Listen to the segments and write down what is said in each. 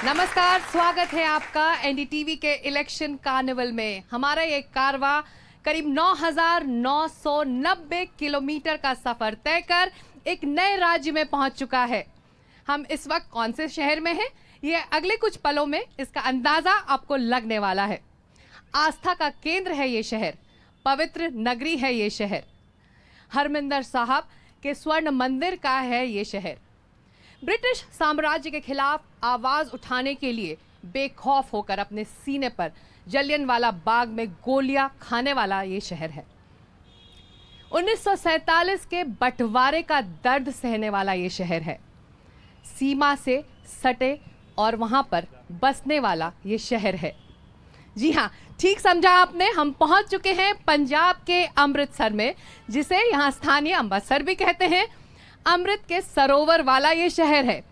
नमस्कार, स्वागत है आपका एनडीटीवी के इलेक्शन कार्निवल में। हमारा ये कारवां करीब 9,990 किलोमीटर का सफर तय कर एक नए राज्य में पहुंच चुका है। हम इस वक्त कौन से शहर में हैं, ये अगले कुछ पलों में इसका अंदाजा आपको लगने वाला है। आस्था का केंद्र है ये शहर, पवित्र नगरी है ये शहर, हरमिंदर साहब के स्वर्ण मंदिर का है ये शहर। ब्रिटिश साम्राज्य के खिलाफ आवाज उठाने के लिए बेखौफ होकर अपने सीने पर जलियांवाला बाग में गोलियां खाने वाला ये शहर है। 1947 के बंटवारे का दर्द सहने वाला ये शहर है। सीमा से सटे और वहां पर बसने वाला ये शहर है। जी हाँ, ठीक समझा आपने। हम पहुंच चुके हैं पंजाब के अमृतसर में, जिसे यहाँ स्थानीय अमृतसर भी कहते हैं। अमृत के सरोवर वाला ये शहर है,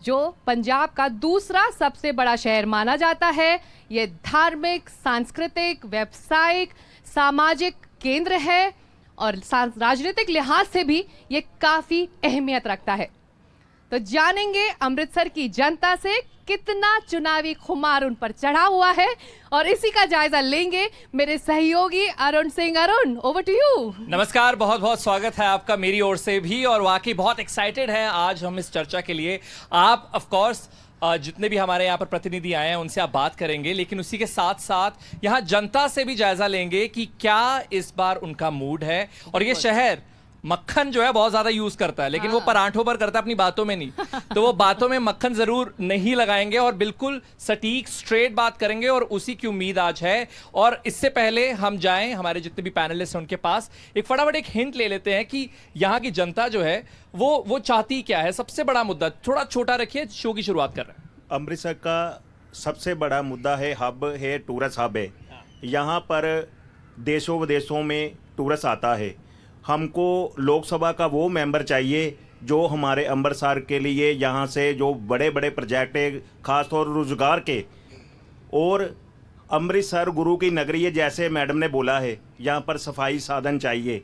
जो पंजाब का दूसरा सबसे बड़ा शहर माना जाता है। ये धार्मिक, सांस्कृतिक, व्यावसायिक, सामाजिक केंद्र है और राजनीतिक लिहाज से भी ये काफी अहमियत रखता है। तो जानेंगे अमृतसर की जनता से कितना चुनावी खुमार उन पर चढ़ा हुआ है, और इसी का जायजा लेंगे मेरे सहयोगी Arun Singh. Arun, over to you. नमस्कार, बहुत बहुत स्वागत है आपका मेरी ओर से भी, और वाकई बहुत एक्साइटेड है आज हम इस चर्चा के लिए। आप ऑफ कोर्स जितने भी हमारे यहाँ पर प्रतिनिधि आए हैं उनसे आप बात करेंगे, लेकिन उसी के साथ साथ यहाँ जनता से भी जायजा लेंगे कि क्या इस बार उनका मूड है। और ये शहर मक्खन जो है बहुत ज्यादा यूज करता है, लेकिन वो परांठों पर करता है, अपनी बातों में नहीं। तो वो बातों में मक्खन जरूर नहीं लगाएंगे और बिल्कुल सटीक स्ट्रेट बात करेंगे, और उसी की उम्मीद आज है। और इससे पहले हम जाएं हमारे जितने भी पैनलिस्ट हैं उनके पास, एक फटाफट एक हिंट ले लेते हैं कि यहाँ की जनता जो है वो चाहती क्या है। सबसे बड़ा मुद्दा थोड़ा छोटा रखिए, शो की शुरुआत कर रहे हैं। अमृतसर का सबसे बड़ा मुद्दा है, हब है, टूरिस्ट हब है। यहाँ पर देशों विदेशों में टूरिस्ट आता है। हमको लोकसभा का वो मेंबर चाहिए जो हमारे अमृतसर के लिए यहाँ से जो बड़े बड़े प्रोजेक्ट है, खासतौर रोजगार के, और अमृतसर गुरु की नगरी है जैसे मैडम ने बोला है, यहाँ पर सफाई साधन चाहिए,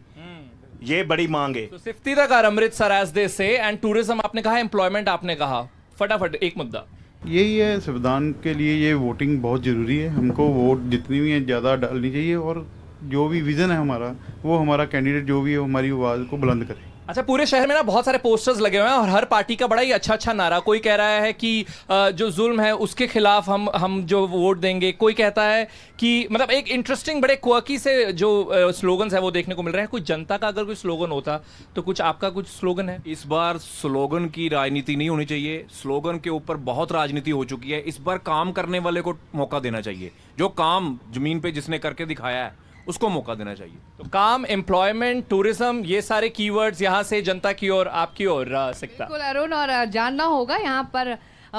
ये बड़ी मांग है। तो सिफ्ती द कार Amritsar as they say, and tourism आपने कहा, एम्प्लॉयमेंट आपने कहा, फटाफट एक मुद्दा यही है। संविधान के लिए ये वोटिंग बहुत ज़रूरी है। हमको वोट जितनी भी है ज़्यादा डालनी चाहिए, और जो भी विज़न है हमारा, वो हमारा कैंडिडेट जो भी है हमारी आवाज़ को बुलंद करे। अच्छा, पूरे शहर में ना बहुत सारे पोस्टर्स लगे हुए हैं और हर पार्टी का बड़ा ही अच्छा नारा। कोई कह रहा है कि जो जुल्म है उसके खिलाफ हम जो वोट देंगे। कोई कहता है कि मतलब एक इंटरेस्टिंग बड़े क्वर्की से जो स्लोगन्स है वो देखने को मिल रहे हैं। कोई जनता का अगर कोई स्लोगन होता तो कुछ आपका कुछ स्लोगन है? इस बार स्लोगन की राजनीति नहीं होनी चाहिए। स्लोगन के ऊपर बहुत राजनीति हो चुकी है। इस बार काम करने वाले को मौका देना चाहिए। जो काम जमीन पे जिसने करके दिखाया है उसको मौका देना चाहिए। तो काम, एम्प्लॉयमेंट, टूरिज्म, ये सारे कीवर्ड्स यहाँ से जनता की ओर, आपकी ओर सकता। बिल्कुल अरुण, और जानना होगा यहाँ पर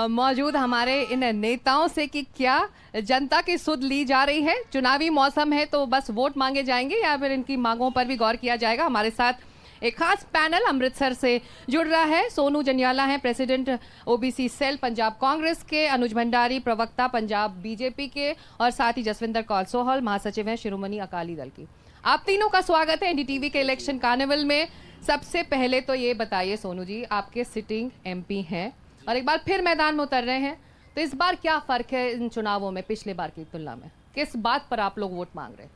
मौजूद हमारे इन नेताओं से कि क्या जनता की सुध ली जा रही है। चुनावी मौसम है तो बस वोट मांगे जाएंगे या फिर इनकी मांगों पर भी गौर किया जाएगा। हमारे साथ एक खास पैनल अमृतसर से जुड़ रहा है। सोनू जंडियाला हैं president OBC cell Punjab Congress के, अनुज भंडारी प्रवक्ता पंजाब बीजेपी के, और साथ ही जसविंदर कौर सोहल महासचिव हैं शिरोमणि अकाली दल की। आप तीनों का स्वागत है एनडीटीवी के इलेक्शन कार्निवल में। सबसे पहले तो ये बताइए सोनू जी, आपके सिटिंग एमपी हैं और एक बार फिर मैदान में उतर रहे हैं, तो इस बार क्या फर्क है इन चुनावों में पिछले बार की तुलना में? किस बात पर आप लोग वोट मांग रहे हैं?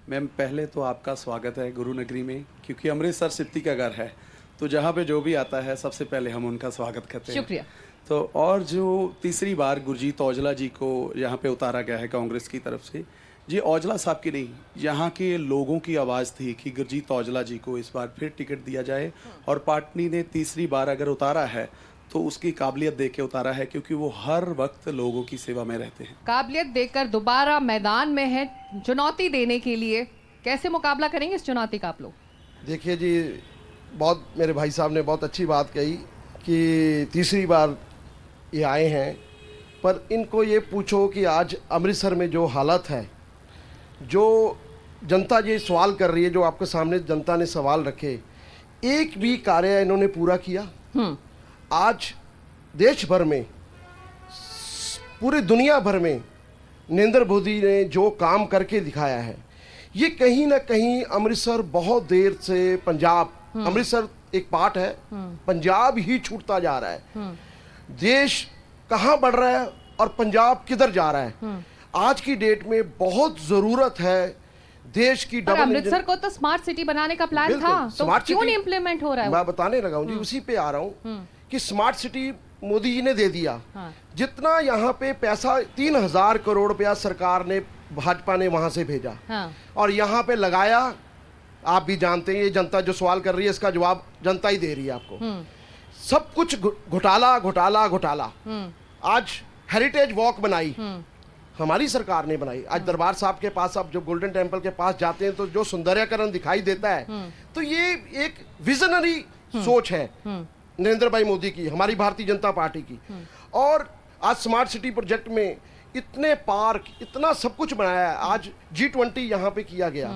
मैम, पहले तो आपका स्वागत है गुरु नगरी में, क्योंकि अमृतसर सिफ्ती का घर है, तो जहाँ पे जो भी आता है सबसे पहले हम उनका स्वागत करते हैं। शुक्रिया। तो और जो तीसरी बार गुरजीत औजला जी को यहाँ पे उतारा गया है कांग्रेस की तरफ से, ये औजला साहब की नहीं, यहाँ के लोगों की आवाज़ थी कि गुरजीत औजला जी को इस बार फिर टिकट दिया जाए, और पार्टी ने तीसरी बार अगर उतारा है तो उसकी काबिलियत देख के उतारा है, क्योंकि वो हर वक्त लोगों की सेवा में रहते हैं। काबिलियत देखकर दोबारा मैदान में है चुनौती देने के लिए। कैसे मुकाबला करेंगे इस चुनौती का आप लोग? देखिए जी, बहुत मेरे भाई साहब ने बहुत अच्छी बात कही कि तीसरी बार ये आए हैं, पर इनको ये पूछो कि आज अमृतसर में जो हालत है, जो जनता ये सवाल कर रही है, जो आपके सामने जनता ने सवाल रखे, एक भी कार्य इन्होंने पूरा किया? आज देश भर में, पूरी दुनिया भर में नरेंद्र मोदी ने जो काम करके दिखाया है, ये कहीं ना कहीं अमृतसर बहुत देर से पंजाब, अमृतसर एक पार्ट है, पंजाब ही छूटता जा रहा है। देश कहाँ बढ़ रहा है और पंजाब किधर जा रहा है। आज की डेट में बहुत जरूरत है देश की पर डबल अमृतसर को तो स्मार्ट सिटी बनाने का प्लान बिल्कुल, था, तो स्मार्ट क्यों सिटी- नहीं इम्प्लीमेंट हो रहा है? मैं बताने लगा हूं जी, उसी पे आ रहा हूं कि स्मार्ट सिटी मोदी जी ने दे दिया। हाँ। जितना यहाँ पे पैसा 3000 करोड़ रुपया सरकार ने भाजपा ने वहां से भेजा हाँ। और यहाँ पे लगाया। आप भी जानते हैं, ये जनता जो सवाल कर रही है इसका जवाब जनता ही दे रही है आपको। सब कुछ घोटाला घोटाला घोटाला। आज हेरिटेज वॉक बनाई हमारी सरकार ने बनाई। आज दरबार साहब के पास आप जब गोल्डन टेम्पल के पास जाते हैं तो जो सुंदरीकरण दिखाई देता है, तो ये एक विजनरी सोच है नरेंद्र भाई मोदी की, हमारी भारतीय जनता पार्टी की। और आज स्मार्ट सिटी प्रोजेक्ट में इतने पार्क, इतना सब कुछ बनाया है। आज G20 यहाँ पे किया गया,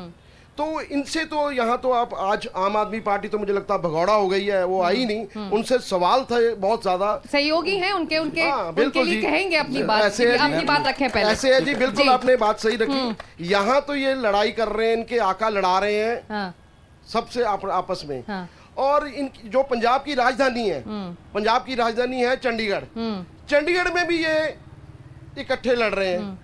तो इनसे तो यहाँ तो आप आज आम आदमी पार्टी तो मुझे लगता है भगौड़ा हो गई है, वो आई नहीं। उनसे सवाल था बहुत ज्यादा। सहयोगी हैं उनके उनके हाँ, उनके बिल्कुल लिए जी। कहेंगे अपनी बात, ऐसे है जी, अपनी बात रखें पहले। ऐसे है जी, बिल्कुल जी। आपने बात सही रखी। यहाँ तो ये लड़ाई कर रहे हैं, इनके आका लड़ा रहे हैं हाँ, सबसे आपस में। हाँ। और इन जो पंजाब की राजधानी है, पंजाब की राजधानी है चंडीगढ़। चंडीगढ़ में भी ये इकट्ठे लड़ रहे हैं।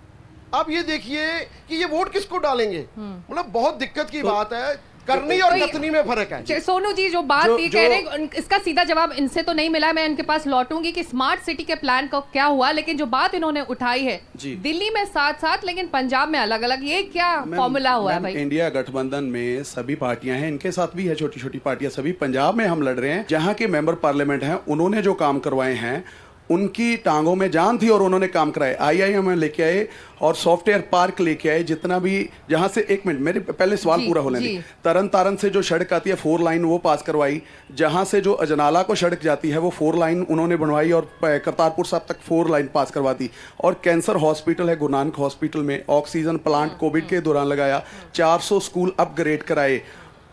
अब ये देखिए कि ये वोट किसको डालेंगे। मतलब बहुत दिक्कत की बात है। करनी और तो ये- कतनी में फर्क है। सोनू जी जो बात जो- ये जो- कह रहे हैं इसका सीधा जवाब इनसे तो नहीं मिला। मैं इनके पास लौटूंगी कि स्मार्ट सिटी के प्लान का क्या हुआ, लेकिन जो बात इन्होंने उठाई है जी। दिल्ली में साथ साथ लेकिन पंजाब में अलग अलग, ये क्या फॉर्मूला हुआ है मैम, भाई? इंडिया गठबंधन में सभी पार्टियां हैं, इनके साथ भी है छोटी छोटी पार्टियां। सभी पंजाब में हम लड़ रहे हैं। जहां के मेंबर पार्लियामेंट हैं, उन्होंने जो काम करवाए हैं, उनकी टांगों में जान थी और उन्होंने काम कराए। IIM लेके आए और सॉफ्टवेयर पार्क लेके आए। जितना भी जहां से, एक मिनट मेरे पहले सवाल जी, पूरा होने जी। दें। तरन तारण से जो सड़क आती है 4 लाइन, वो पास करवाई। जहां से जो अजनाला को सड़क जाती है वो 4 लाइन उन्होंने बनवाई और करतारपुर साहब तक 4 लाइन पास करवा दी। और कैंसर हॉस्पिटल है गुरु नानक हॉस्पिटल में, ऑक्सीजन प्लांट कोविड के दौरान लगाया। 400 स्कूल अपग्रेड कराए।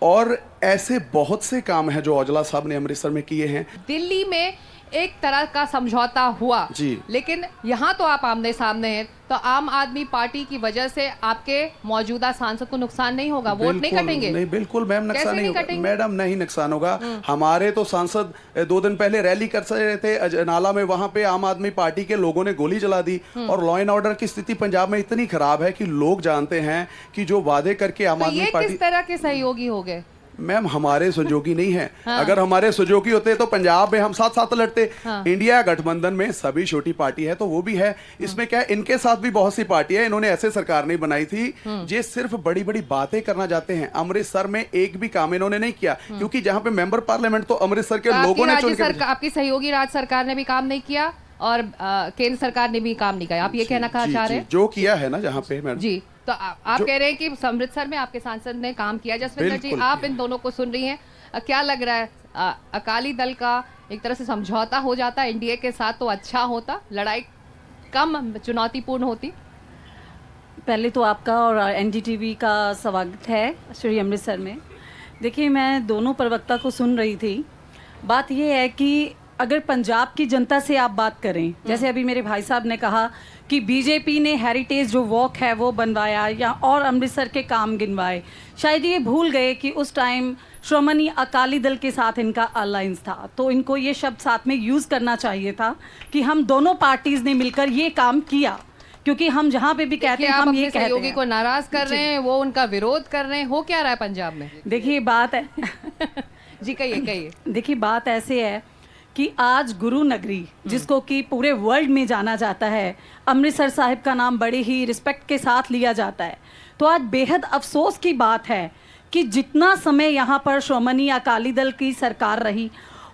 और ऐसे बहुत से काम हैं जो औजला साहब ने अमृतसर में किए हैं। दिल्ली में एक तरह का समझौता हुआ जी। लेकिन यहाँ तो आप आमने सामने हैं, तो आम आदमी पार्टी की वजह से आपके मौजूदा सांसद को नुकसान नहीं होगा, वोट नहीं बिल्कुल कटेंगे? नहीं, बिल्कुल मैम, कैसे नुकसान नहीं नहीं होगा कटेंगे? मैडम, नहीं नुकसान होगा। हमारे तो सांसद 2 दिन पहले रैली कर रहे थे अजनाला में, वहां पे आम आदमी पार्टी के लोगों ने गोली चला दी। और लॉ एंड ऑर्डर की स्थिति पंजाब में इतनी खराब है कि लोग जानते हैं कि जो वादे करके आम तो आदमी ये पार्टी। किस तरह के सहयोगी हो गए? मैम, हमारे सहयोगी नहीं है। अगर हमारे सहयोगी होते तो पंजाब में हम साथ साथ लड़ते। इंडिया गठबंधन में सभी छोटी पार्टी है तो वो भी है। इसमें क्या है, इनके साथ भी बहुत सी पार्टी है। इन्होंने ऐसे सरकार नहीं बनाई थी। ये सिर्फ बड़ी बड़ी बातें करना चाहते हैं। अमृतसर में एक भी काम इन्होंने नहीं किया, क्योंकि जहां पे मेंबर पार्लियामेंट तो अमृतसर के लोगों ने चुन के। आपकी सहयोगी राज्य सरकार ने भी काम नहीं किया और केंद्र सरकार ने भी काम नहीं किया, आप ये कहना चाह रहे हैं? जो किया है ना जहां पे मैडम। जी, तो आप कह रहे हैं कि अमृतसर में आपके सांसद ने काम किया। जसविंदर जी, बिल्कुल आप किया। इन दोनों को सुन रही हैं, क्या लग रहा है? अकाली दल का एक तरह से समझौता हो जाता एनडीए के साथ तो अच्छा होता, लड़ाई कम चुनौतीपूर्ण होती? पहले तो आपका और NDTV का स्वागत है श्री अमृतसर में। देखिए, मैं दोनों प्रवक्ता को सुन रही थी। बात यह है कि अगर पंजाब की जनता से आप बात करें, जैसे अभी मेरे भाई साहब ने कहा कि बीजेपी ने हेरिटेज जो वॉक है वो बनवाया या और अमृतसर के काम गिनवाए, शायद ये भूल गए कि उस टाइम श्रोमणी अकाली दल के साथ इनका अलायंस था। तो इनको ये शब्द साथ में यूज़ करना चाहिए था कि हम दोनों पार्टीज़ ने मिलकर ये काम किया, क्योंकि हम जहाँ पे भी कहते हैं आप हम ये अपने कहते सहयोगी हैं। को नाराज कर रहे हैं, वो उनका विरोध कर रहे हैं, हो क्या रहा है पंजाब में? देखिए बात है जी कहिए। देखिए बात ऐसे है कि आज गुरु नगरी, जिसको कि पूरे वर्ल्ड में जाना जाता है, अमृतसर साहिब का नाम बड़े ही रिस्पेक्ट के साथ लिया जाता है। तो आज बेहद अफसोस की बात है कि जितना समय यहाँ पर श्रोमणी अकाली दल की सरकार रही,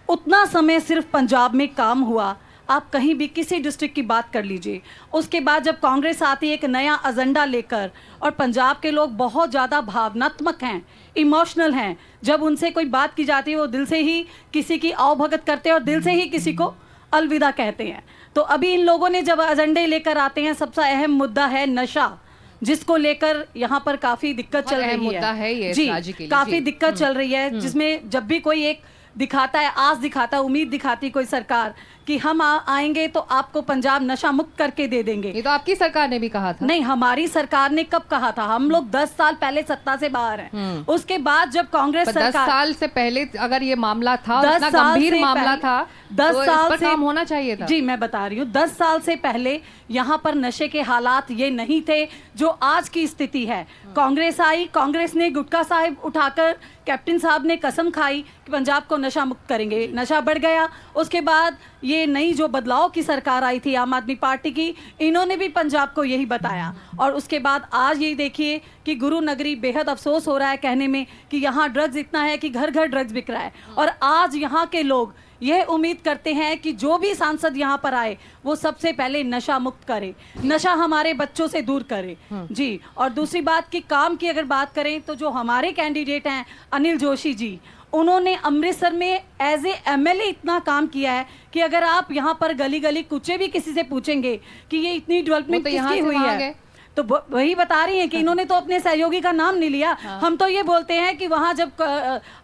उतना समय सिर्फ पंजाब में काम हुआ। आप कहीं भी किसी डिस्ट्रिक्ट की बात कर लीजिए, उसके बाद जब कांग्रेस आती है एक नया एजेंडा लेकर, और पंजाब के लोग बहुत ज़्यादा भावनात्मक हैं, इमोशनल हैं, जब उनसे कोई बात की जाती है वो दिल से ही किसी की आवभगत करते हैं और दिल से ही किसी को अलविदा कहते हैं। तो अभी इन लोगों ने जब एजेंडे लेकर आते हैं, सबसे अहम मुद्दा है नशा, जिसको लेकर यहाँ पर काफ़ी दिक्कत चल रही है। मुद्दा है ये जी, राज्य के लिए। काफ़ी जी। दिक्कत चल रही है, जिसमें जब भी कोई एक दिखाता है, आस दिखाता है, उम्मीद दिखाती है कोई सरकार कि हम आएंगे तो आपको पंजाब नशा मुक्त करके दे देंगे। ये तो आपकी सरकार ने भी कहा था। नहीं, हमारी सरकार ने कब कहा था? हम लोग 10 साल पहले सत्ता से बाहर हैं। उसके बाद जब कांग्रेस पर 10 सरकार, साल से पहले अगर ये मामला था, 10 इतना साल गंभीर से मामला पहले- था, 10 तो इस साल पर से काम होना चाहिए था। जी मैं बता रही हूँ, 10 साल से पहले यहाँ पर नशे के हालात ये नहीं थे जो आज की स्थिति है। कांग्रेस आई, कांग्रेस ने गुटखा साहिब उठाकर, कैप्टन साहब ने कसम खाई कि पंजाब को नशा मुक्त करेंगे, नशा बढ़ गया। उसके बाद ये नई जो बदलाव की सरकार आई थी आम आदमी पार्टी की, इन्होंने भी पंजाब को यही बताया। और उसके बाद आज यही देखिए कि गुरु नगरी, बेहद अफसोस हो रहा है कहने में कि यहाँ ड्रग्स इतना है कि घर घर ड्रग्स बिक रहा है। और आज यहाँ के लोग यह उम्मीद करते हैं कि जो भी सांसद यहाँ पर आए वो सबसे पहले नशा मुक्त करे, नशा हमारे बच्चों से दूर करे। जी, और दूसरी बात कि काम की अगर बात करें तो जो हमारे कैंडिडेट हैं अनिल जोशी जी, उन्होंने अमृतसर में एज ए एमएलए इतना काम किया है कि अगर आप यहाँ पर गली गली कुछ भी किसी से पूछेंगे कि ये इतनी डेवलपमेंट तो यहाँ किसकी से हुई वहाँ है, गए। तो वही बता रही हैं कि इन्होंने तो अपने सहयोगी का नाम नहीं लिया। हम तो ये बोलते हैं कि वहाँ जब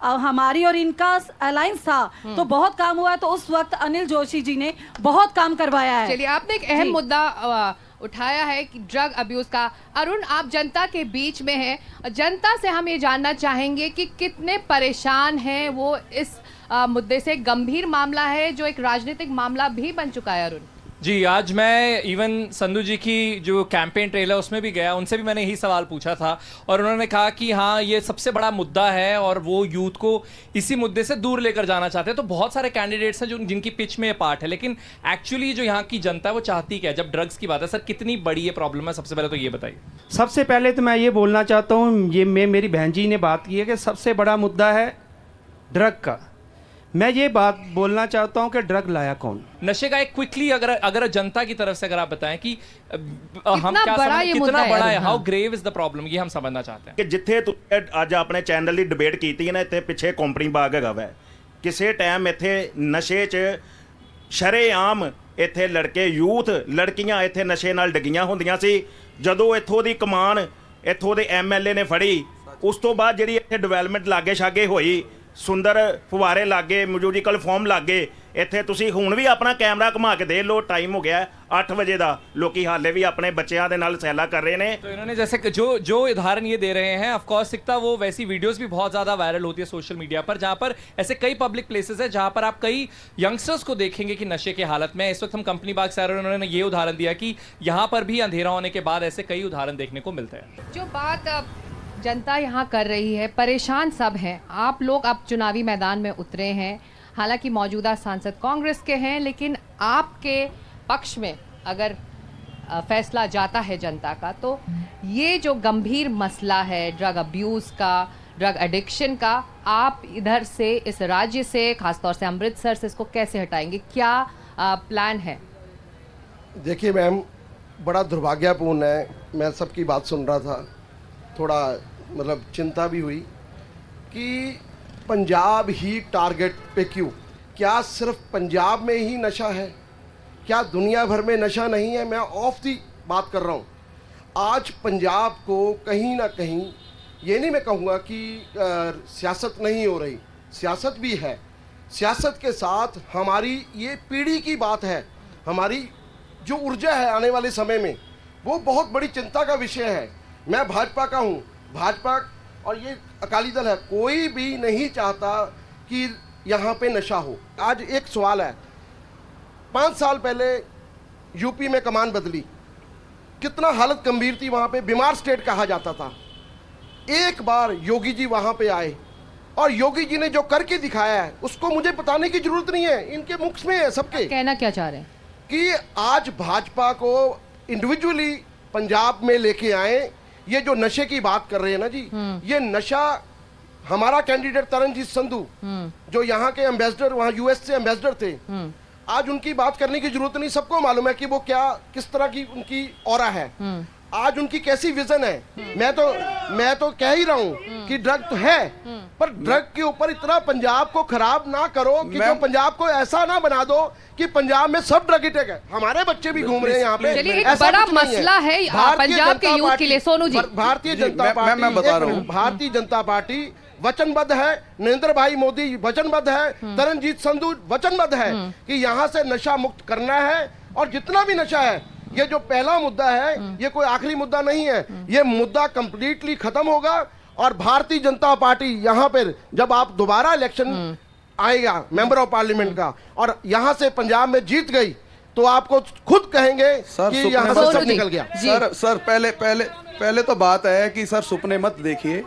हमारी और इनका अलायंस था तो बहुत काम हुआ है, तो उस वक्त अनिल जोशी जी ने बहुत काम करवाया है। चलिए, आपने एक अहम जी। मुद्दा उठाया है कि ड्रग अब्यूज का। अरुण, आप जनता के बीच में हैं, जनता से हम ये जानना चाहेंगे कि कितने परेशान हैं वो इस मुद्दे से। गंभीर मामला है जो एक राजनीतिक मामला भी बन चुका है। अरुण जी, आज मैं इवन संधू जी की जो कैंपेन ट्रेल है उसमें भी गया, उनसे भी मैंने यही सवाल पूछा था और उन्होंने कहा कि हाँ ये सबसे बड़ा मुद्दा है और वो यूथ को इसी मुद्दे से दूर लेकर जाना चाहते हैं। तो बहुत सारे कैंडिडेट्स हैं जो जिनकी पिच में ये पार्ट है, लेकिन एक्चुअली जो यहाँ की जनता है वो चाहती क्या है जब ड्रग्स की बात है? सर, कितनी बड़ी ये प्रॉब्लम है? सबसे पहले तो ये बताइए। सबसे पहले तो मैं ये बोलना चाहता हूँ, ये मेरी बहन जी ने बात की है कि सबसे बड़ा मुद्दा है ड्रग का। मैं ये बात बोलना चाहता हूँ कि ड्रग लाया कौन? नशे का एक क्विकली अगर जनता की तरफ से अगर आप बताएं कि हम क्या बड़ा ये मुद्दा कितना बड़ा है, है, हाँ। How grave is the problem, ये हम समझना चाहते हैं। ਕਿ ਜਿੱਥੇ ਤੁਸੀਂ ਅੱਜ ਆਪਣੇ ਚੈਨਲ ਦੀ ਡਿਬੇਟ ਕੀਤੀ ਹੈ ਨਾ, ਇੱਥੇ ਪਿੱਛੇ ਕੰਪਨੀ ਬਾਗ ਹੈਗਾ ਵੈ, ਕਿਸੇ ਟਾਈਮ ਇੱਥੇ ਨਸ਼ੇ 'ਚ ਸ਼ਰੇਆਮ ਇੱਥੇ ਲੜਕੇ ਯੂਥ ਲੜਕੀਆਂ ਇੱਥੇ ਨਸ਼ੇ ਨਾਲ ਡਿੱਗੀਆਂ ਹੁੰਦੀਆਂ ਸੀ। ਜਦੋਂ ਇੱਥੋਂ ਦੀ ਕਮਾਨ ਇੱਥੋਂ ਦੇ ਐਮਐਲਏ ਨੇ ਫੜੀ, ਉਸ ਤੋਂ ਬਾਅਦ ਜਿਹੜੀ ਇੱਥੇ ਡਿਵੈਲਪਮੈਂਟ ਲਾਗੇ ਛਾਗੇ ਹੋਈ, ਸੁੰਦਰ ਫੁਵਾਰੇ ਲਾਗੇ, ਮਿਊਜ਼ੀਕਲ ਫਾਰਮ ਲਾਗੇ, ਇੱਥੇ ਤੁਸੀਂ ਹੁਣ ਵੀ ਆਪਣਾ ਕੈਮਰਾ ਘੁਮਾ ਕੇ ਦੇਖ ਲਓ, ਟਾਈਮ ਹੋ ਗਿਆ 8 ਵਜੇ ਦਾ, ਲੋਕੀ ਹਾਲੇ ਵੀ ਆਪਣੇ ਬੱਚਿਆਂ ਦੇ ਨਾਲ ਸੈਲਾ कर रहे हैं। तो इन्होंने जैसे कि जो उदाहरण ये दे रहे हैं, ऑफ कोर्स सिक्ता वो वैसी वीडियोस भी बहुत ज़्यादा वायरल होती है सोशल मीडिया पर, जहाँ पर ऐसे कई पब्लिक प्लेसेस है जहाँ पर आप कई यंगस्टर्स को देखेंगे कि नशे की हालत में। इस वक्त हम कंपनी बाग से आ रहे हैं, उन्होंने ये उदाहरण दिया कि यहाँ पर भी अंधेरा होने के बाद ऐसे कई उदाहरण देखने को मिलते हैं। जो बात जनता यहाँ कर रही है, परेशान सब हैं। आप लोग अब चुनावी मैदान में उतरे हैं, हालांकि मौजूदा सांसद कांग्रेस के हैं, लेकिन आपके पक्ष में अगर फैसला जाता है जनता का, तो ये जो गंभीर मसला है ड्रग अब्यूज़ का, ड्रग एडिक्शन का, आप इधर से, इस राज्य से, खासतौर से अमृतसर से इसको कैसे हटाएंगे? क्या प्लान है? देखिए मैम, बड़ा दुर्भाग्यपूर्ण है, मैं सबकी बात सुन रहा था, थोड़ा मतलब चिंता भी हुई कि पंजाब ही टारगेट पे क्यों? क्या सिर्फ पंजाब में ही नशा है? क्या दुनिया भर में नशा नहीं है? मैं ऑफ दी बात कर रहा हूँ। आज पंजाब को कहीं ना कहीं, ये नहीं मैं कहूँगा कि सियासत नहीं हो रही, सियासत भी है, सियासत के साथ हमारी ये पीढ़ी की बात है, हमारी जो ऊर्जा है आने वाले समय में, वो बहुत बड़ी चिंता का विषय है। मैं भाजपा का हूँ, भाजपा और ये अकाली दल है, कोई भी नहीं चाहता कि यहाँ पे नशा हो। आज एक सवाल है, 5 साल पहले यूपी में कमान बदली, कितना हालत गंभीर थी, वहाँ पे बीमार स्टेट कहा जाता था। एक बार योगी जी वहाँ पे आए और योगी जी ने जो करके दिखाया है उसको मुझे बताने की जरूरत नहीं है, इनके मुख में है सबके। कहना क्या चाह रहे हैं? कि आज भाजपा को इंडिविजुअली पंजाब में लेके आए। ये जो नशे की बात कर रहे हैं ना जी, ये नशा, हमारा कैंडिडेट तरनजीत संधू जो यहाँ के एम्बेसडर, वहाँ यूएस से एम्बेसडर थे, आज उनकी बात करने की जरूरत नहीं, सबको मालूम है कि वो क्या, किस तरह की उनकी ऑरा है, आज उनकी कैसी विजन है। मैं तो कह ही रहा हूँ कि ड्रग तो है, पर ड्रग के ऊपर इतना पंजाब को खराब ना करो कि जो पंजाब को ऐसा ना बना दो कि पंजाब में सब ड्रग हिट है। हमारे बच्चे भी घूम रहे हैं यहाँ पे। चलिए, एक बड़ा मसला है पंजाब के यूथ के लिए। सोनू जी, भारतीय जनता पार्टी, भारतीय जनता पार्टी वचनबद्ध है, नरेंद्र भाई मोदी वचनबद्ध है, तरनजीत संधू वचनबद्ध है कि यहाँ से नशा मुक्त करना है। और जितना भी नशा है, ये जो पहला मुद्दा है, ये कोई आखिरी मुद्दा नहीं है, ये मुद्दा कंप्लीटली खत्म होगा। और भारतीय जनता पार्टी यहाँ पर जब आप दोबारा इलेक्शन आएगा मेंबर ऑफ पार्लियामेंट का और यहाँ से पंजाब में जीत गई, तो आपको खुद कहेंगे कि यहाँ से सब निकल गया। सर पहले तो बात है कि सर सपने मत देखिए,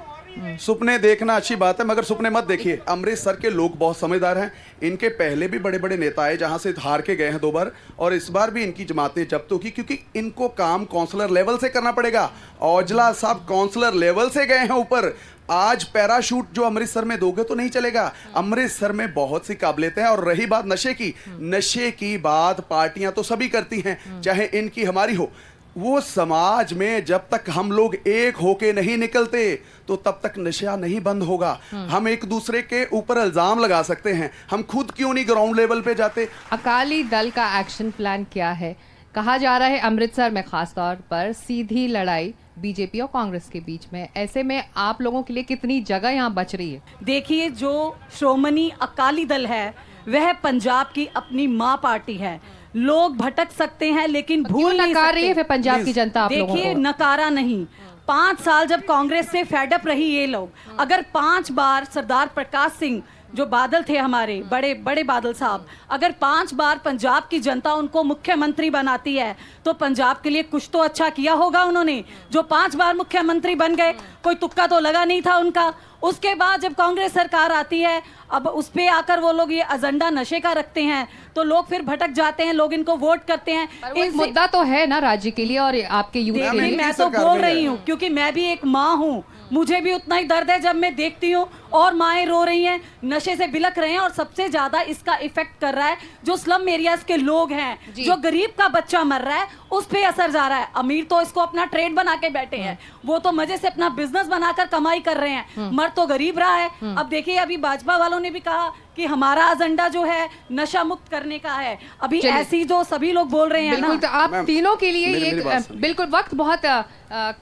सपने देखना अच्छी बात है मगर सपने मत देखिए। अमृतसर के लोग बहुत समझदार हैं, इनके पहले भी बड़े बड़े नेता आए जहां से हार के गए हैं 2 बार, और इस बार भी इनकी जमातें जब्त होगी क्योंकि इनको काम काउंसलर लेवल से करना पड़ेगा। औजला साहब काउंसलर लेवल से गए हैं ऊपर। आज पैराशूट जो अमृतसर में दोगे तो नहीं चलेगा। अमृतसर में बहुत सी काबिलियतें हैं। और रही बात नशे की बात पार्टियां तो सभी करती हैं, चाहे इनकी हमारी हो। वो समाज में जब तक हम लोग एक होके नहीं निकलते तो तब तक नशा नहीं बंद होगा। हम एक दूसरे के ऊपर इल्जाम लगा सकते हैं, हम खुद क्यों नहीं ग्राउंड लेवल पे जाते। अकाली दल का एक्शन प्लान क्या है? कहा जा रहा है अमृतसर में खास तौर पर सीधी लड़ाई बीजेपी और कांग्रेस के बीच में। ऐसे में आप लोगों के लिए कितनी जगह यहाँ बच रही है? देखिए, जो श्रोमणी अकाली दल है वह पंजाब की अपनी माँ पार्टी है। लोग भटक सकते हैं लेकिन भूल नहीं नकार रही है सकते। फिर पंजाब की जनता आप लोगों देखिए, को? नकारा नहीं। 5 साल जब कांग्रेस से फेडअप रही ये लोग, अगर 5 बार सरदार प्रकाश सिंह जो बादल थे हमारे बड़े बड़े बादल साहब, अगर 5 बार पंजाब की जनता उनको मुख्यमंत्री बनाती है तो पंजाब के लिए कुछ तो अच्छा किया होगा उन्होंने। जो 5 बार मुख्यमंत्री बन गए, कोई तुक्का तो लगा नहीं था उनका। उसके बाद जब कांग्रेस सरकार आती है, अब उस पे आकर वो लोग ये एजेंडा नशे का रखते हैं तो लोग फिर भटक जाते हैं, लोग इनको वोट करते हैं। एक मुद्दा तो है ना राज्य के लिए और आपके यूथ के लिए। मैं तो बोल रही हूँ क्योंकि मैं भी एक माँ हूँ, मुझे भी उतना ही दर्द है जब मैं देखती हूँ और माएँ रो रही हैं, नशे से बिलक रहे हैं। और सबसे ज्यादा इसका इफेक्ट कर रहा है जो स्लम एरियाज के लोग हैं, जो गरीब का बच्चा मर रहा है उस पे असर जा रहा है। अमीर तो इसको अपना ट्रेड बना के बैठे हैं, वो तो मजे से अपना बिजनेस बनाकर कमाई कर रहे हैं, मर तो गरीब रहा है। अब देखिए, अभी भाजपा वालों ने भी कहा कि हमारा एजेंडा जो है नशा मुक्त करने का है। अभी ऐसी जो सभी लोग बोल रहे हैं बिल्कुल ना, तो आप तीनों के लिए मेरी बात सुनिए। बिल्कुल वक्त बहुत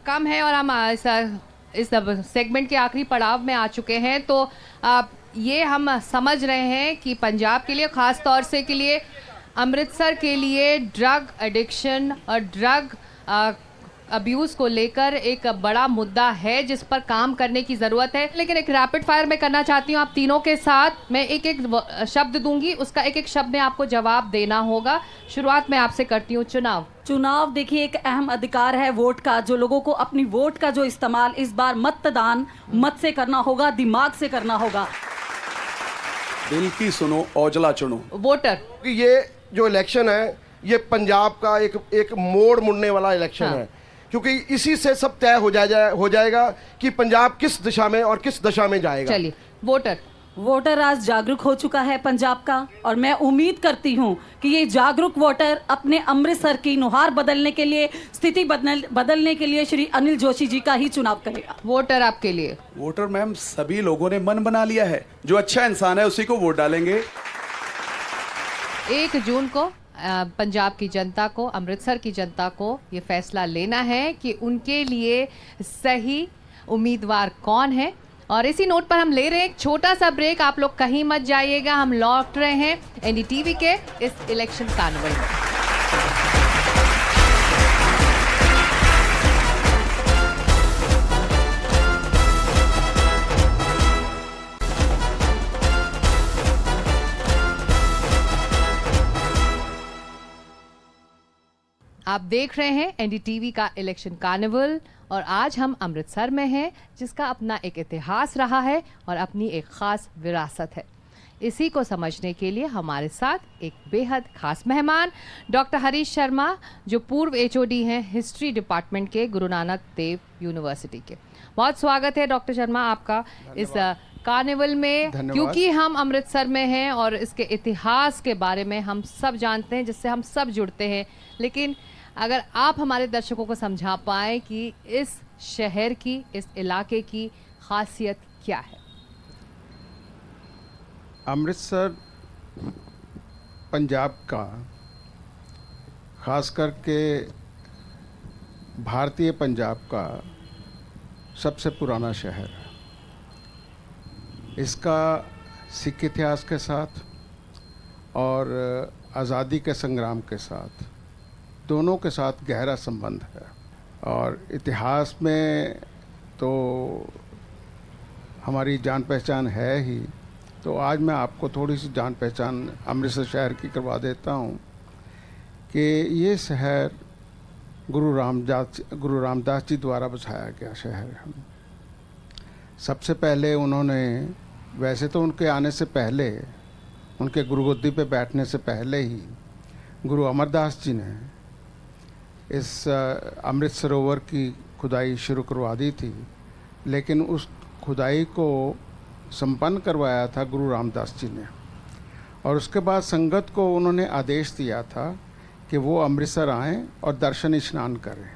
कम है और हम इस सेगमेंट के आखिरी पड़ाव में आ चुके हैं। तो ये हम समझ रहे हैं कि पंजाब के लिए खास तौर से के लिए अमृतसर के लिए ड्रग एडिक्शन और ड्रग अब्यूज़ को लेकर एक बड़ा मुद्दा है जिस पर काम करने की ज़रूरत है। लेकिन एक रैपिड फायर मैं करना चाहती हूँ आप तीनों के साथ। मैं एक एक शब्द दूंगी, उसका एक एक शब्द में आपको जवाब देना होगा। शुरुआत में आपसे करती हूँ चुनाव। देखिए, एक अहम अधिकार है वोट का, जो लोगों को अपनी वोट का जो इस्तेमाल इस बार मतदान मत से करना होगा, दिमाग से करना होगा। दिल की सुनो, औजला चुनो। वोटर कि ये जो इलेक्शन है ये पंजाब का एक मोड़ मुड़ने वाला इलेक्शन है, क्योंकि इसी से सब तय हो जाएगा कि पंजाब किस दिशा में और किस दशा में जाएगा। चलिए, वोटर आज जागरूक हो चुका है पंजाब का, और मैं उम्मीद करती हूं कि ये जागरूक वोटर अपने अमृतसर की नुहार बदलने के लिए, स्थिति बदलने के लिए श्री अनिल जोशी जी का ही चुनाव करेगा। वोटर आपके लिए? वोटर मैम, सभी लोगों ने मन बना लिया है, जो अच्छा इंसान है उसी को वोट डालेंगे। 1 जून को पंजाब की जनता को, अमृतसर की जनता को ये फैसला लेना है कि उनके लिए सही उम्मीदवार कौन है। और इसी नोट पर हम ले रहे हैं एक छोटा सा ब्रेक। आप लोग कहीं मत जाइएगा, हम लौट रहे हैं एनडीटीवी के इस इलेक्शन कार्निवल में। आप देख रहे हैं एनडीटीवी का इलेक्शन कार्निवल और आज हम अमृतसर में हैं, जिसका अपना एक इतिहास रहा है और अपनी एक ख़ास विरासत है। इसी को समझने के लिए हमारे साथ एक बेहद खास मेहमान डॉक्टर हरीश शर्मा, जो पूर्व एचओडी हैं हिस्ट्री डिपार्टमेंट के गुरु नानक देव यूनिवर्सिटी के। बहुत स्वागत है डॉक्टर शर्मा आपका इस कार्निवल में, क्योंकि हम अमृतसर में हैं और इसके इतिहास के बारे में हम सब जानते हैं, जिससे हम सब जुड़ते हैं। लेकिन अगर आप हमारे दर्शकों को समझा पाएँ कि इस शहर की, इस इलाके की खासियत क्या है। अमृतसर पंजाब का, ख़ास करके भारतीय पंजाब का सबसे पुराना शहर है। इसका सिख इतिहास के साथ और आज़ादी के संग्राम के साथ, दोनों के साथ गहरा संबंध है। और इतिहास में तो हमारी जान पहचान है ही, तो आज मैं आपको थोड़ी सी जान पहचान अमृतसर शहर की करवा देता हूँ कि ये शहर गुरु रामदास जी द्वारा बसाया गया शहर है। सबसे पहले उन्होंने, वैसे तो उनके आने से पहले, उनके गुरुगद्दी पे बैठने से पहले ही गुरु अमरदास जी ने इस अमृत सरोवर की खुदाई शुरू करवा दी थी, लेकिन उस खुदाई को संपन्न करवाया था गुरु रामदास जी ने। और उसके बाद संगत को उन्होंने आदेश दिया था कि वो अमृतसर आएं और दर्शन स्नान करें।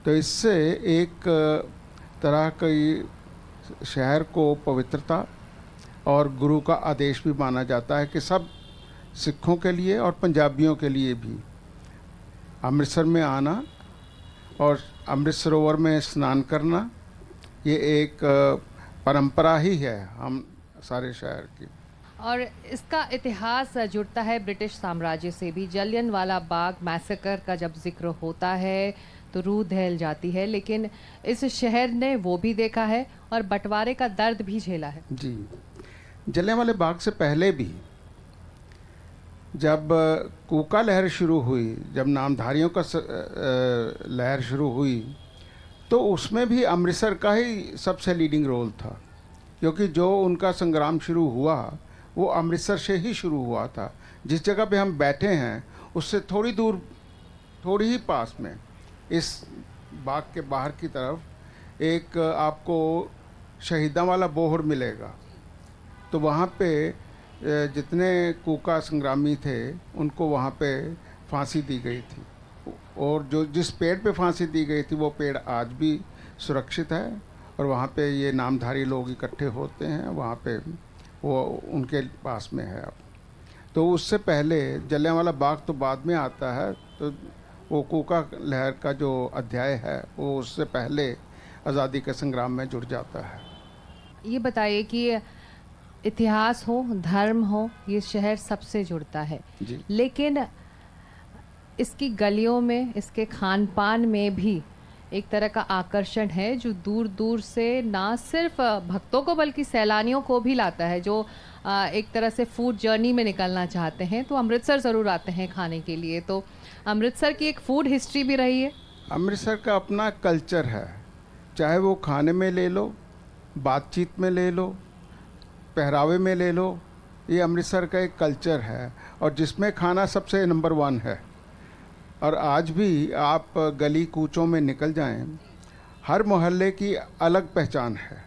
तो इससे एक तरह की शहर को पवित्रता और गुरु का आदेश भी माना जाता है कि सब सिखों के लिए और पंजाबियों के लिए भी अमृतसर में आना और अमृत सरोवर में स्नान करना ये एक परंपरा ही है हम सारे शहर की। और इसका इतिहास जुड़ता है ब्रिटिश साम्राज्य से भी। जलियनवाला बाग मैसेकर का जब जिक्र होता है तो रूह दहल जाती है, लेकिन इस शहर ने वो भी देखा है और बंटवारे का दर्द भी झेला है। जी, जलियांवाले बाग से पहले भी जब कूका लहर शुरू हुई, जब नामधारियों का लहर शुरू हुई, तो उसमें भी अमृतसर का ही सबसे लीडिंग रोल था, क्योंकि जो उनका संग्राम शुरू हुआ वो अमृतसर से ही शुरू हुआ था। जिस जगह पे हम बैठे हैं उससे थोड़ी दूर, थोड़ी ही पास में, इस बाग के बाहर की तरफ एक आपको शहीदां वाला बोहड़ मिलेगा। तो वहाँ पे जितने कूका संग्रामी थे उनको वहाँ पे फांसी दी गई थी, और जो जिस पेड़ पे फांसी दी गई थी वो पेड़ आज भी सुरक्षित है, और वहाँ पे ये नामधारी लोग इकट्ठे होते हैं, वहाँ पे वो उनके पास में है अब। तो उससे पहले जलियांवाला बाग तो बाद में आता है, तो वो कूका लहर का जो अध्याय है वो उससे पहले आज़ादी के संग्राम में जुड़ जाता है। ये बताइए कि इतिहास हो, धर्म हो, ये शहर सबसे जुड़ता है जी। लेकिन इसकी गलियों में, इसके खान पान में भी एक तरह का आकर्षण है जो दूर दूर से ना सिर्फ भक्तों को बल्कि सैलानियों को भी लाता है, जो एक तरह से फूड जर्नी में निकलना चाहते हैं तो अमृतसर ज़रूर आते हैं खाने के लिए। तो अमृतसर की एक फूड हिस्ट्री भी रही है। अमृतसर का अपना कल्चर है, चाहे वो खाने में ले लो, बातचीत में ले लो, पहरावे में ले लो, ये अमृतसर का एक कल्चर है, और जिसमें खाना सबसे नंबर 1 है। और आज भी आप गली कूचों में निकल जाएं, हर मोहल्ले की अलग पहचान है,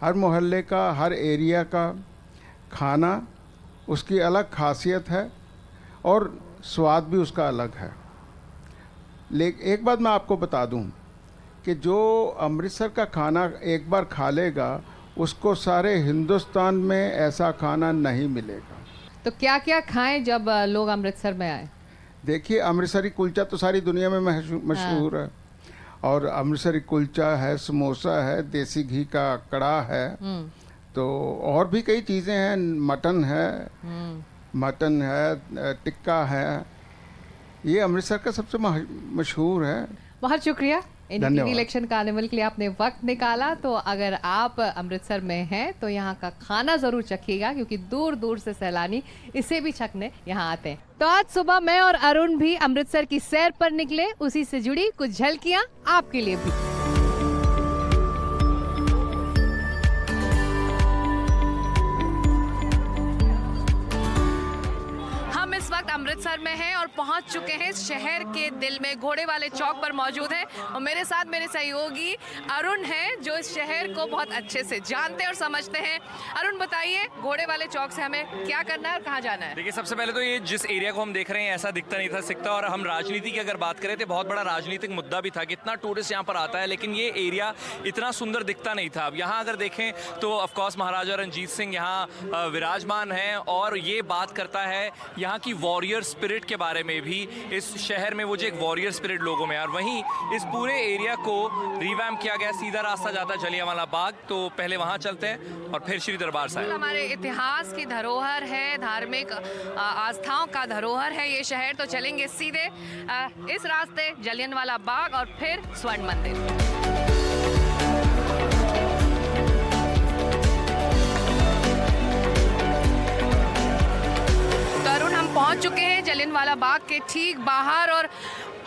हर मोहल्ले का, हर एरिया का खाना उसकी अलग खासियत है और स्वाद भी उसका अलग है। लेकिन एक बात मैं आपको बता दूं कि जो अमृतसर का खाना एक बार खा लेगा उसको सारे हिंदुस्तान में ऐसा खाना नहीं मिलेगा। तो क्या क्या खाएं जब लोग अमृतसर में आए? देखिए, अमृतसरी कुलचा तो सारी दुनिया में मशहूर है, और अमृतसरी कुलचा है, समोसा है, देसी घी का कड़ा है, तो और भी कई चीज़ें हैं, मटन है, टिक्का है, ये अमृतसर का सबसे मशहूर है। बहुत शुक्रिया धन्यवाद। इलेक्शन कार्निवल के लिए आपने वक्त निकाला। तो अगर आप अमृतसर में हैं तो यहाँ का खाना जरूर चखिएगा, क्योंकि दूर दूर से सैलानी इसे भी चखने यहाँ आते हैं। तो आज सुबह मैं और अरुण भी अमृतसर की सैर पर निकले, उसी से जुड़ी कुछ झलकियाँ आपके लिए भी। इस वक्त अमृतसर में हैं और पहुंच चुके हैं शहर के दिल में, घोड़े वाले चौक पर मौजूद हैं, और मेरे साथ मेरे सहयोगी अरुण हैं जो इस शहर को बहुत अच्छे से जानते हैं और समझते हैं। अरुण बताइए, घोड़े वाले चौक से हमें क्या करना है और कहाँ जाना है? देखिए, सबसे पहले तो ये जिस एरिया को हम देख रहे हैं ऐसा दिखता नहीं था सिकता, और हम राजनीति की अगर बात करें तो बहुत बड़ा राजनीतिक मुद्दा भी था कि इतना टूरिस्ट यहाँ पर आता है, लेकिन ये एरिया इतना सुंदर दिखता नहीं था। अब यहाँ अगर देखें तो ऑफकोर्स महाराजा रणजीत सिंह यहाँ विराजमान हैं, और ये बात करता है यहाँ की वॉरियर स्पिरिट के बारे में भी, इस शहर में वो जो एक वॉरियर स्पिरिट लोगों में, और वहीं इस पूरे एरिया को रिवैम्प किया गया। सीधा रास्ता जाता है जलियांवाला बाग, तो पहले वहाँ चलते हैं और फिर श्री दरबार साहिब। हमारे इतिहास की धरोहर है, धार्मिक आस्थाओं का धरोहर है ये शहर, तो चलेंगे सीधे इस रास्ते जलियांवाला बाग और फिर स्वर्ण मंदिर। पहुंच चुके हैं जलियांवाला बाग के ठीक बाहर, और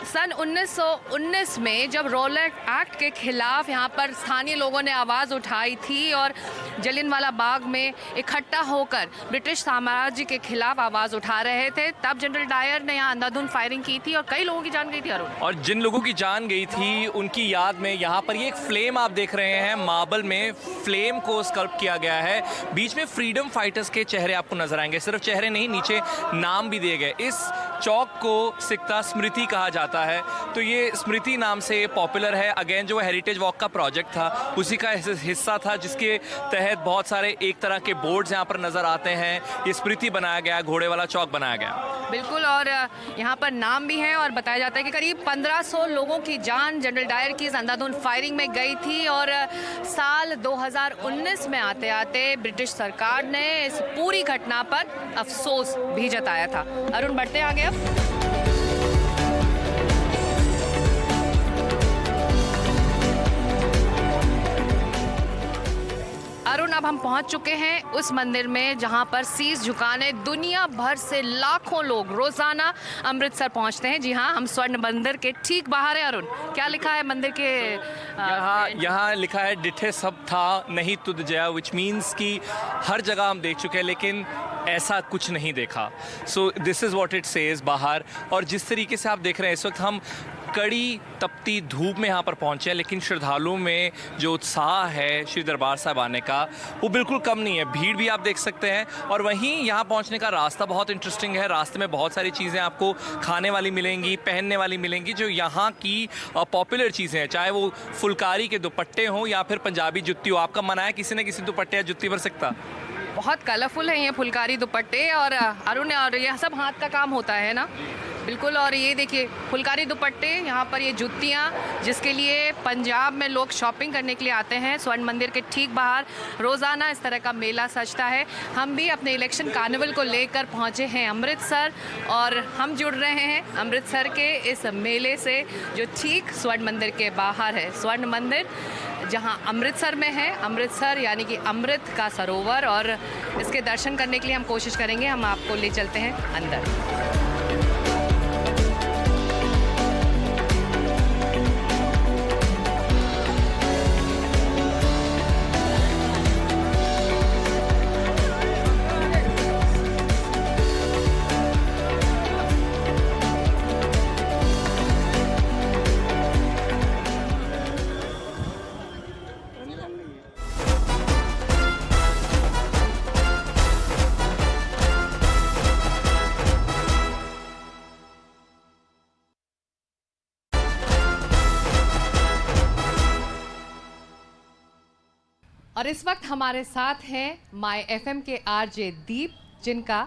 सन 1919 में जब रॉलेट एक्ट के खिलाफ यहाँ पर स्थानीय लोगों ने आवाज़ उठाई थी और जलियांवाला बाग में इकट्ठा होकर ब्रिटिश साम्राज्य के खिलाफ आवाज़ उठा रहे थे, तब जनरल डायर ने यहाँ अंधाधुंध फायरिंग की थी और कई लोगों की जान गई थी। अरुण, और जिन लोगों की जान गई थी उनकी याद में यहाँ पर ये एक फ्लेम आप देख रहे हैं, मार्बल में फ्लेम को स्कल्प किया गया है। बीच में फ्रीडम फाइटर्स के चेहरे आपको नजर आएंगे, सिर्फ चेहरे नहीं, नीचे नाम भी दिए गए। इस चौक को सिकता स्मृति कहा जाता है, तो ये स्मृति नाम से पॉपुलर है। अगेन जो हेरिटेज वॉक का प्रोजेक्ट था उसी का हिस्सा था, जिसके तहत बहुत सारे एक तरह के बोर्ड्स यहाँ पर नजर आते हैं। ये स्मृति बनाया गया, घोड़े वाला चौक बनाया गया। बिल्कुल, और यहाँ पर नाम भी है और बताया जाता है कि करीब 1500 लोगों की जान जनरल डायर की इस अंधाधुंध फायरिंग में गई थी, और साल 2019 में आते आते ब्रिटिश सरकार ने इस पूरी घटना पर अफसोस भी जताया था। अरुण, बढ़ते हैं आगे अब। अरुण, अब हम पहुंच चुके हैं उस मंदिर में जहां पर शीश झुकाने दुनिया भर से लाखों लोग रोजाना अमृतसर पहुंचते हैं। जी हां, हम स्वर्ण मंदिर के ठीक बाहर है। अरुण, क्या लिखा है मंदिर के? यहाँ लिखा है डिठे सब था नहीं तुद जया, विच मीन्स कि हर जगह हम देख चुके हैं लेकिन ऐसा कुछ नहीं देखा। So this is what it says बाहर। और जिस तरीके से आप देख रहे हैं इस वक्त हम कड़ी तपती धूप में यहाँ पर पहुँचे हैं, लेकिन श्रद्धालुओं में जो उत्साह है श्री दरबार साहिब आने का वो बिल्कुल कम नहीं है। भीड़ भी आप देख सकते हैं। और वहीं यहाँ पहुँचने का रास्ता बहुत इंटरेस्टिंग है। रास्ते में बहुत सारी चीज़ें आपको खाने वाली मिलेंगी, पहनने वाली मिलेंगी, जो यहाँ की पॉपुलर चीज़ें हैं, चाहे वो फुलकारी के दुपट्टे हों या फिर पंजाबी जुत्ती हो। आपका मन आया किसी न किसी दुपट्टे या जुत्ती पर सकता? बहुत कलरफुल है ये फुलकारी दुपट्टे, और अरुण, और यह सब हाथ का काम होता है ना? बिल्कुल, और ये देखिए फुलकारी दुपट्टे, यहाँ पर ये जुतियाँ, जिसके लिए पंजाब में लोग शॉपिंग करने के लिए आते हैं। स्वर्ण मंदिर के ठीक बाहर रोज़ाना इस तरह का मेला सजता है। हम भी अपने इलेक्शन कार्निवल को लेकर पहुँचे हैं अमृतसर, और हम जुड़ रहे हैं अमृतसर के इस मेले से जो ठीक स्वर्ण मंदिर के बाहर है। स्वर्ण मंदिर जहां अमृतसर में है, अमृतसर यानी कि अमृत का सरोवर, और इसके दर्शन करने के लिए हम कोशिश करेंगे। हम आपको ले चलते हैं अंदर। और इस वक्त हमारे साथ हैं माय एफएम के आरजे दीप, जिनका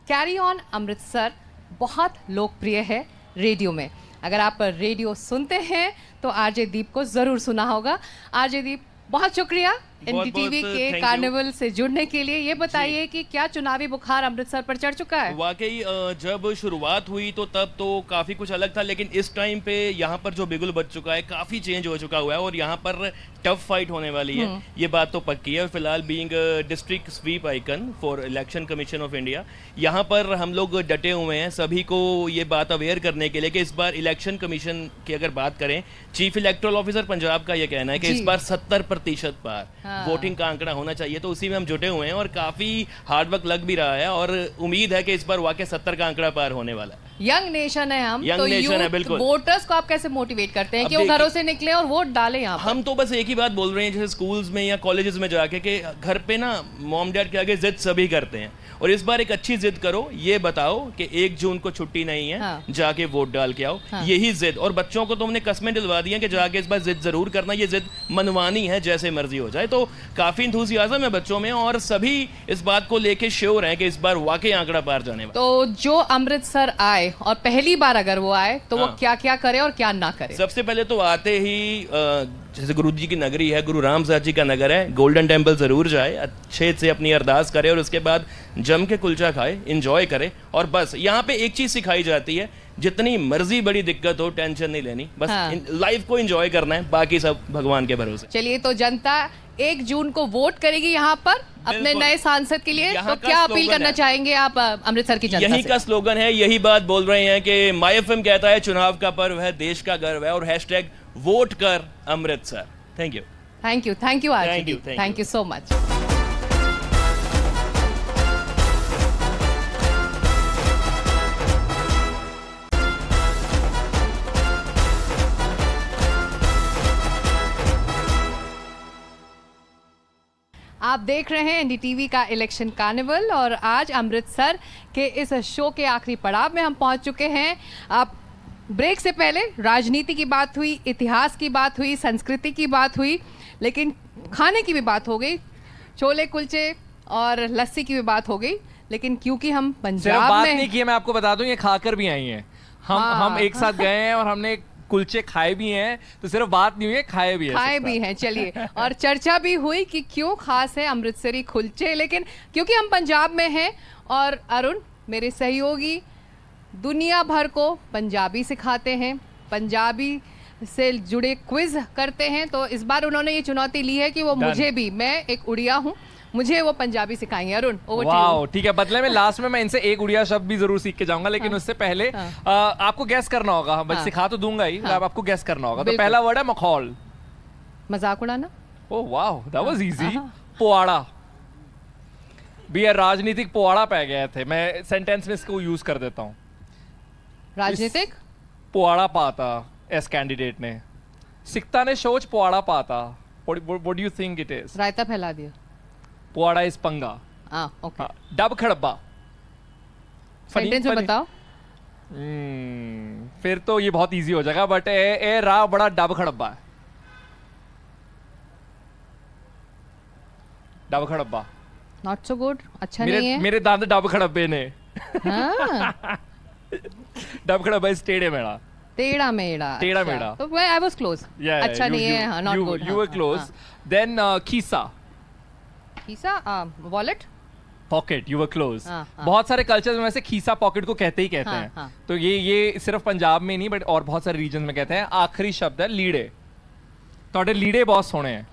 कैरी ऑन अमृतसर बहुत लोकप्रिय है रेडियो में। अगर आप रेडियो सुनते हैं तो आरजे दीप को ज़रूर सुना होगा। आरजे दीप, बहुत शुक्रिया एनडीटीवी के कार्निवल से जुड़ने के लिए। ये बताइए कि क्या चुनावी बुखार अमृतसर पर चढ़ चुका है? वाकई जब शुरुआत हुई तो तब तो काफ़ी कुछ अलग था, लेकिन इस टाइम पे यहाँ पर जो बिगुल बच चुका है, काफ़ी चेंज हो चुका हुआ है और यहाँ पर टफ फाइट होने वाली है, ये बात तो पक्की है। फिलहाल being district sweep icon for election commission of India, यहाँ पर हम लोग डटे हुए हैं सभी को ये बात अवेयर करने के लिए कि इस बार इलेक्शन कमीशन की अगर बात करें, चीफ इलेक्टोरल ऑफिसर पंजाब का ये कहना है कि इस बार 70% पार वोटिंग का आंकड़ा होना चाहिए, तो उसी में हम जुटे हुए हैं और काफ़ी हार्ड वर्क लग भी रहा है और उम्मीद है कि इस बार वाकई 70 का आंकड़ा पार होने वाला है। यंग नेशन है हम, Young तो nation है, यूथ बिल्कुल। वोटर्स को आप कैसे मोटिवेट करते हैं अब कि वो देखिए- घरों से निकले और वोट डालें यहाँ पर? हम तो बस एक ही बात बोल रहे हैं, जैसे स्कूल्स में या कॉलेजेस में जाके कि घर पे ना मॉम डैड के आगे जिद सभी करते हैं, और इस बार एक अच्छी जिद करो, ये बताओ कि 1 जून को छुट्टी नहीं है, हाँ। जाके वोट डाल के आओ। हाँ। यही जिद, और बच्चों को तो हमने कस्में दिलवा दी हैं कि जाके इस बार जिद जरूर करना, ये जिद मनवानी है, जैसे मर्जी हो जाए। तो काफी इंथुसियाज्म है बच्चों में, और सभी इस बात को लेके श्योर हैं कि इस बार वाकई आंकड़ा पार जाने वाला। तो जो अमृतसर आए और पहली बार अगर वो आए तो वो हाँ। क्या क्या करे और क्या ना करे? सबसे पहले तो आते ही जैसे गुरु जी की नगरी है, गुरु रामदास जी का नगर है, गोल्डन टेम्पल जरूर जाए, अच्छे से अपनी अरदास करे और उसके बाद जम के कुलचा खाए, इंजॉय करे। और बस यहाँ पे एक चीज सिखाई जाती है, जितनी मर्जी बड़ी दिक्कत हो टेंशन नहीं लेनी, बस हाँ। लाइफ को एंजॉय करना है, बाकी सब भगवान के भरोसे। चलिए, तो जनता 1 जून को वोट करेगी यहाँ पर अपने बिल्कुल। नए सांसद के लिए, यहाँ तो का क्या अपील स्लोगन करना है। चाहेंगे आप अमृतसर की जनता यही से? का स्लोगन है, यही बात बोल रहे हैं कि माय एफएम कहता है चुनाव का पर्व है, देश का गर्व है, और हैशटैग वोट कर Amritsar. Thank you. Thank you Thank you, RJD, thank thank you so much. आप देख रहे हैं एनडीटीवी का इलेक्शन कार्निवल, और आज अमृतसर के इस शो के आखिरी पड़ाव में हम पहुंच चुके हैं। आप ब्रेक से पहले राजनीति की बात हुई, इतिहास की बात हुई, संस्कृति की बात हुई, लेकिन खाने की भी बात हो गई, छोले कुलचे और लस्सी की भी बात हो गई। लेकिन क्योंकि हम सिर्फ पंजाब बात में नहीं की है, मैं आपको बता दूं, ये खाकर भी आई हैं। हम एक साथ गए हैं और हमने कुलचे खाए भी हैं, तो सिर्फ बात नहीं हुई है, खाए भी है, खाए भी हैं। चलिए, और चर्चा भी हुई कि क्यों खास है अमृतसरी कुलचे, लेकिन क्योंकि हम पंजाब में हैं और अरुण मेरे सहयोगी दुनिया भर को पंजाबी सिखाते हैं, पंजाबी से जुड़े क्विज करते हैं, तो इस बार उन्होंने ये चुनौती ली है कि वो मुझे भी, मैं एक उड़िया हूँ, मुझे वो पंजाबी सिखाएंगे। Arun, over to wow, you. ठीक है। बदले में लास्ट में मैं इनसे एक उड़िया शब्द भी जरूर सीख के जाऊंगा, लेकिन उससे पहले आपको गैस करना होगा। मैं सिखा तो दूंगा ही, अब आपको गैस करना होगा। तो बिल्कुल। पहला वर्ड है मखौल। मजाक उड़ाना। Oh wow, that was easy. पुआड़ा भी है, राजनीतिक पुआड़ा पै गए थे। मैं सेंटेंस में इसको यूज कर देता हूँ। राजनीतिक पुआड़ा पाता एस कैंडिडेट ने, सिकता ने सोच पुआड़ा पाता। What do you think it is? रायता फैला दिया। पुआड़ा इज पंगा। ओके, डब खड़ब्बा। सेंटेंस में बताओ। फिर तो ये बहुत इजी हो जाएगा, बट ए रा बड़ा डब खड़ब्बा है। डब खड़ब्बा नॉट सो गुड, अच्छा नहीं है। मेरे दांत डब खड़ब्बे ने। हाँ, डब खड़ब्बा इज टेढ़े मेढ़ा। टेढ़ा मेढ़ा। टेढ़ा अच्छा। मेढ़ा। तो आई वाज क्लोज। अच्छा नहीं है, not good. You were close. Then खीसा। खीसा, wallet. Pocket, you were close. हाँ, हाँ। बहुत सारे कल्चर्स में से खीसा पॉकेट को कहते ही कहते हाँ, हैं। हाँ। तो ये सिर्फ पंजाब में नहीं, बट और बहुत सारे रीजन में कहते हैं। आखिरी शब्द है लीड़े। ਤੁਹਾਡੇ लीड़े बहुत सोने हैं।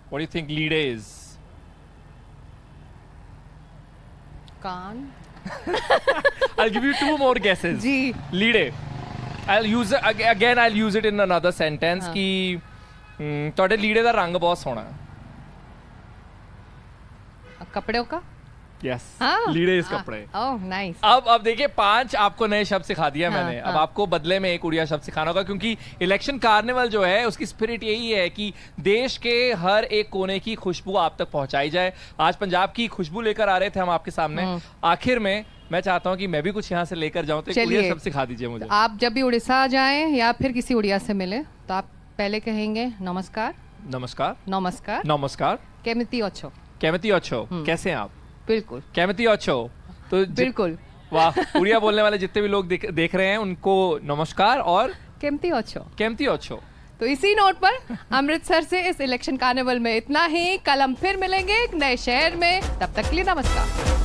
What do you think लीड़े is? Can't. I'll give you 2 more guesses. Ji. लीड़े। I'll use I'll use it in another sentence हाँ। कि ਤੁਹਾਡੇ लीड़े ਦਾ रंग बहुत सोना है। कपड़ों का। Yes. हाँ। लीड़े इस कपड़े। Oh nice. अब देखिए 5 आपको नए शब्द सिखा दिया हाँ, मैंने। अब हाँ। आपको बदले में एक उड़िया शब्द सिखाना होगा, क्योंकि इलेक्शन कार्निवल जो है उसकी स्पिरिट यही है कि देश के हर एक कोने की खुशबू आप तक पहुंचाई जाए। आज पंजाब की खुशबू लेकर आ रहे थे हम आपके सामने। आखिर में मैं चाहता हूं कि मैं भी कुछ यहाँ से लेकर जाऊं, तो एक उड़िया शब्द सिखा दीजिए मुझे। आप जब भी उड़ीसा जाएं या फिर किसी उड़िया से मिले तो आप पहले कहेंगे नमस्कार। नमस्कार। नमस्कार। नमस्कार। केमिति अच्छो। केमिति अच्छो। कैसे हैं आप? बिल्कुल। केमिति अच्छो। तो बिल्कुल। वाह, उड़िया बोलने वाले जितने भी लोग देख रहे हैं उनको नमस्कार और केमिति अच्छो। केमिति अच्छो। तो इसी नोट पर अमृतसर से इस इलेक्शन कार्निवल में इतना ही। कल हम फिर मिलेंगे एक नए शहर में, तब तक के लिए नमस्कार।